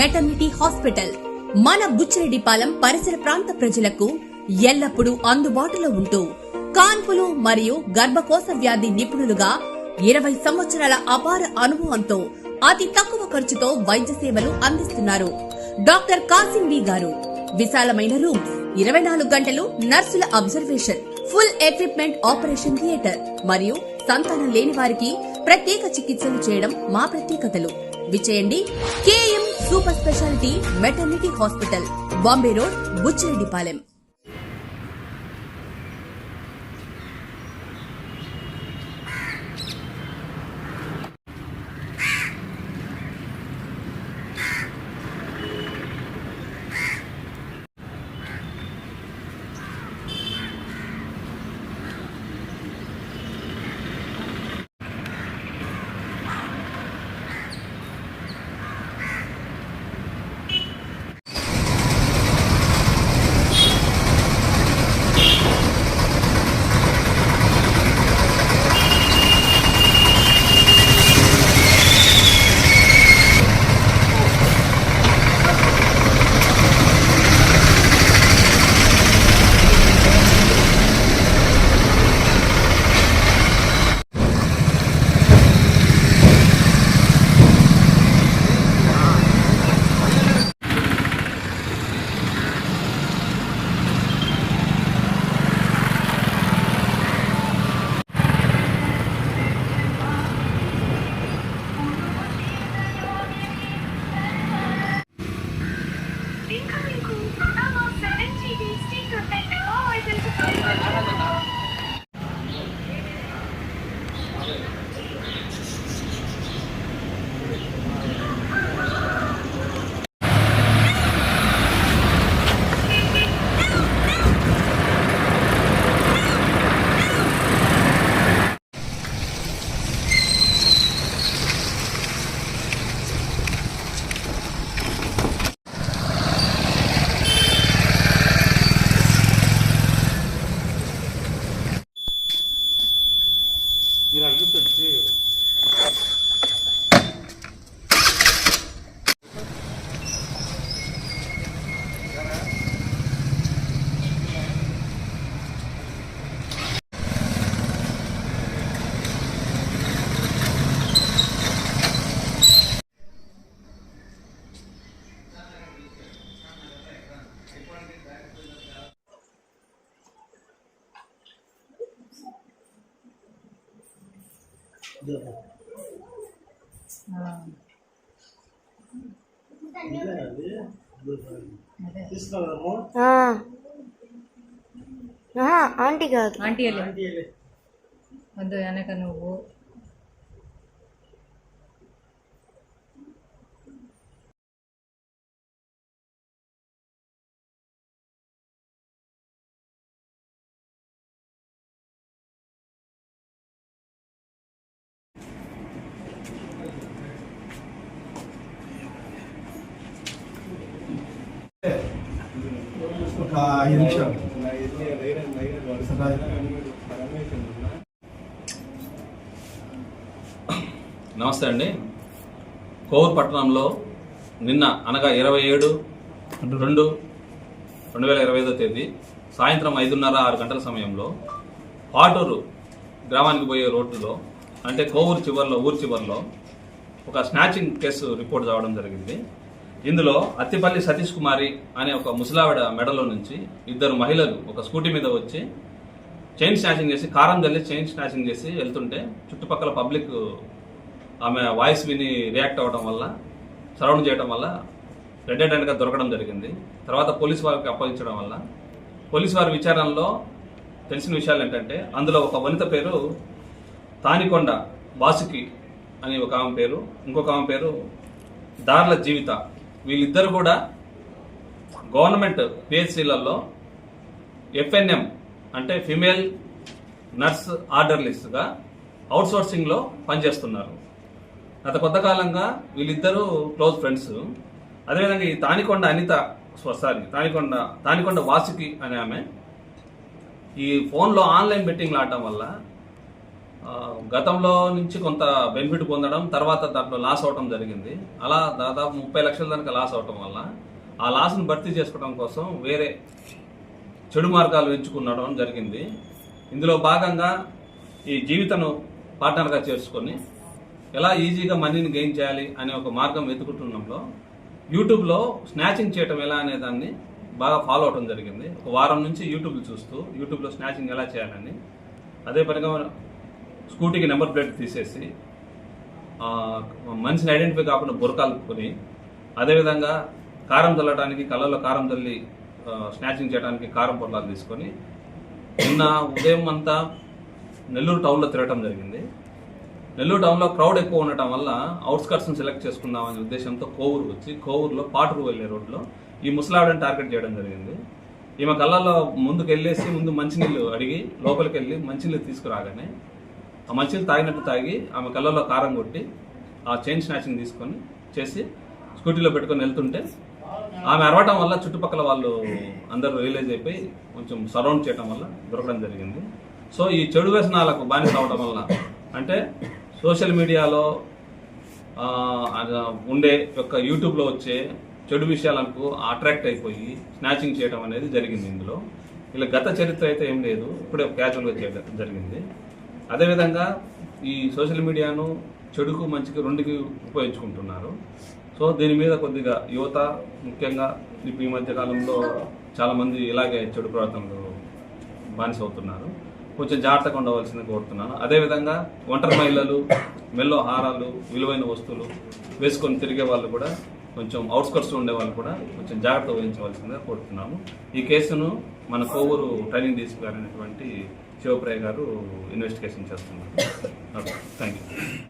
Maternity hospital మన బుచ్చిరెడ్డిపాలెం పరిసర ప్రాంత ప్రజలకు ఎల్లప్పుడూ అందుబాటులో ఉంటూ కాన్పులు మరియు గర్భకోశ వ్యాధి నిపుణులుగా 20 సంవత్సరాల అపార అనుభవంతో అతి తక్కువ ఖర్చుతో వైద్య సేవలు అందిస్తున్నారు. డాక్టర్ కాసిం బి గారు విశాలమైన రూమ్స్, 24 గంటలు నర్సుల observation, full equipment operation theatre మరియు సంతానం లేని వారికి ప్రత్యేక చికిత్సలు చేయడం మా ప్రత్యేకతలు. విచేయండి KM super speciality maternity hospital, Bombay road, Buchireddypalem. Aunty కాదు, ఆంటీ వద్దు వెనక నువ్వు ఒక 5 నిమిషాలు. నమస్తే అండి. కోవూరు పట్టణంలో నిన్న అనగా 27/2/2025 తేదీ సాయంత్రం 5:30-6 గంటల సమయంలో పాటూరు గ్రామానికి పోయే రోడ్డులో, అంటే కోవూరు ఊరు చివరిలో ఒక స్నాచింగ్ కేసు రిపోర్ట్ కావడం జరిగింది. ఇందులో అత్తిపల్లి సతీష్ కుమారి అనే ఒక ముసలావిడ మెడలో నుంచి 2 మహిళలు ఒక స్కూటీ మీద వచ్చి చైన్ స్నాచింగ్ చేసి, కారం జల్లి చైన్ స్నాచింగ్ చేసి వెళ్తుంటే చుట్టుపక్కల పబ్లిక్ ఆమె వాయిస్ విని రియాక్ట్ అవ్వడం వల్ల, సరౌండ్ చేయడం వల్ల రెడ్ హ్యాండెడ్గా దొరకడం జరిగింది. తర్వాత పోలీసు వారికి అప్పగించడం వల్ల పోలీసు వారి విచారణలో తెలిసిన విషయాలు ఏంటంటే, అందులో ఒక వనిత పేరు తానికొండ వాసుకి అని ఒక ఆమె పేరు, ఇంకొక ఆమె పేరు దార్ల జీవిత. వీళ్ళిద్దరు కూడా గవర్నమెంట్ పిహెచ్సిలలో FNM అంటే ఫిమేల్ నర్స్ ఆర్డర్లిస్ట్గా అవుట్సోర్సింగ్లో పనిచేస్తున్నారు. గత కొంతకాలంగా వీళ్ళిద్దరూ క్లోజ్ ఫ్రెండ్స్. అదేవిధంగా ఈ తానికొండ వాసుకి అనే ఆమె ఈ ఫోన్లో ఆన్లైన్ బెట్టింగ్లు ఆడటం వల్ల గతంలో నుంచి కొంత బెనిఫిట్ పొందడం, తర్వాత దాంట్లో లాస్ అవటం జరిగింది. అలా దాదాపు 30 లక్షల దానికి లాస్ అవటం వల్ల ఆ లాస్ను భర్తీ చేసుకోవడం కోసం వేరే చెడు మార్గాలు ఎంచుకునడం జరిగింది. ఇందులో భాగంగా ఈ జీవితను పార్ట్నర్గా చేసుకొని ఎలా ఈజీగా మనీని గెయిన్ చేయాలి అనే ఒక మార్గం వెతుకుతుండడంలో యూట్యూబ్లో స్నాచింగ్ చేయటం ఎలా అనే దాన్ని బాగా ఫాలో అవడం జరిగింది. ఒక వారం నుంచి యూట్యూబ్లో స్నాచింగ్ ఎలా చేయాలని, అదే పనిగా స్కూటీకి నెంబర్ ప్లేట్ తీసేసి మనిషిని ఐడెంటిఫై కాకుండా బురకాలుకొని, అదేవిధంగా కారం చల్లడానికి కళ్ళలో కారం చల్లి స్నాచింగ్ చేయడానికి కారం పొట్లాలు తీసుకొని నిన్న ఉదయం అంతా నెల్లూరు టౌన్లో తిరగటం జరిగింది. నెల్లూరు టౌన్లో క్రౌడ్ ఎక్కువ ఉండటం వల్ల అవుట్స్కట్స్ని సెలెక్ట్ చేసుకుందామనే ఉద్దేశంతో కోవూరు వచ్చి కోవూరులో పాటూరు వెళ్ళే రోడ్లో ఈ ముసలావిడని టార్గెట్ చేయడం జరిగింది. ఈమె కళ్ళల్లో ముందుకు వెళ్ళేసి ముందు మంచినీళ్ళు అడిగి లోపలికి వెళ్ళి మంచినీళ్ళు తీసుకురాగానే ఆ మంచినీళ్ళు తాగినట్టు తాగి ఆమె కళ్ళల్లో కారం కొట్టి ఆ చైన్ స్నాచింగ్ తీసుకొని చేసి స్కూటీలో పెట్టుకొని వెళ్తుంటే ఆమె అరవటం వల్ల చుట్టుపక్కల వాళ్ళు అందరూ రియలైజ్ అయిపోయి కొంచెం సరౌండ్ చేయడం వల్ల దొరకడం జరిగింది. సో ఈ చెడు వ్యసనాలకు బానిస అవడం వల్ల, అంటే సోషల్ మీడియాలో ఉండే యొక్క యూట్యూబ్లో వచ్చే చెడు విషయాలకు అట్రాక్ట్ అయిపోయి స్నాచింగ్ చేయడం అనేది జరిగింది. ఇందులో ఇలా గత చరిత్ర అయితే ఏం లేదు, ఇప్పుడే క్యాజువల్గా చేయడం జరిగింది. అదేవిధంగా ఈ సోషల్ మీడియాను చెడుకు మంచికి రెండుకి ఉపయోగించుకుంటున్నారు. సో దీని మీద కొద్దిగా యువత ముఖ్యంగా ఈ మధ్య కాలంలో చాలామంది ఇలాగే చెడు ప్రవర్తనలు బానిస అవుతున్నారు. కొంచెం జాగ్రత్తగా ఉండవలసింది కోరుతున్నాను. అదేవిధంగా ఒంటరి మహిళలు, మెల్లో హారాలు, విలువైన వస్తువులు వేసుకొని తిరిగే వాళ్ళు కూడా, కొంచెం అవుట్స్కట్స్లో ఉండే వాళ్ళు కూడా కొంచెం జాగ్రత్త వహించవలసిందిగా కోరుతున్నాము. ఈ కేసును మన కోవూరు ట్రైనింగ్ తీసుకురానటువంటి శివప్రియ గారు ఇన్వెస్టిగేషన్ చేస్తున్నారు. Thank you.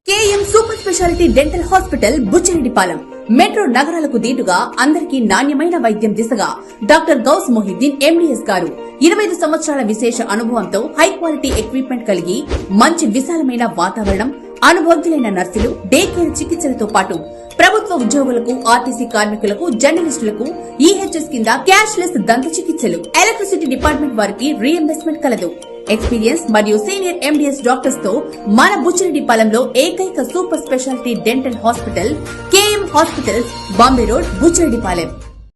KM super speciality dental hospital Buchireddypalem metro నగరాలకు దీటుగా అందరికీ నాణ్యమైన వైద్యం దిశగా డాక్టర్ గౌస్ మొహిద్దీన్ ఎండీఎస్ గారు 25 సంవత్సరాల విశేష అనుభవంతో హై క్వాలిటీ ఎక్విప్మెంట్ కలిగి మంచి విశాలమైన వాతావరణం, అనుభవజ్ఞులైన నర్సులు, డే కేర్ చికిత్సలతో పాటు ప్రభుత్వ ఉద్యోగులకు, ఆర్టీసీ కార్మికులకు, జర్నలిస్టులకు ఈహెచ్ఎస్ కింద క్యాష్ లెస్ దంత చికిత్సలు, ఎలక్ట్రిసిటీ డిపార్ట్మెంట్ వారికి రీఎంబర్స్మెంట్ కలదు. ఎక్స్పీరియన్స్ మరియు సీనియర్ ఎండీఎస్ డాక్టర్స్ తో మన బుచ్చిరెడ్డిపాలెంలో ఏకైక super speciality dental hospital KM hospitals, Bombay road, Buchireddypalem.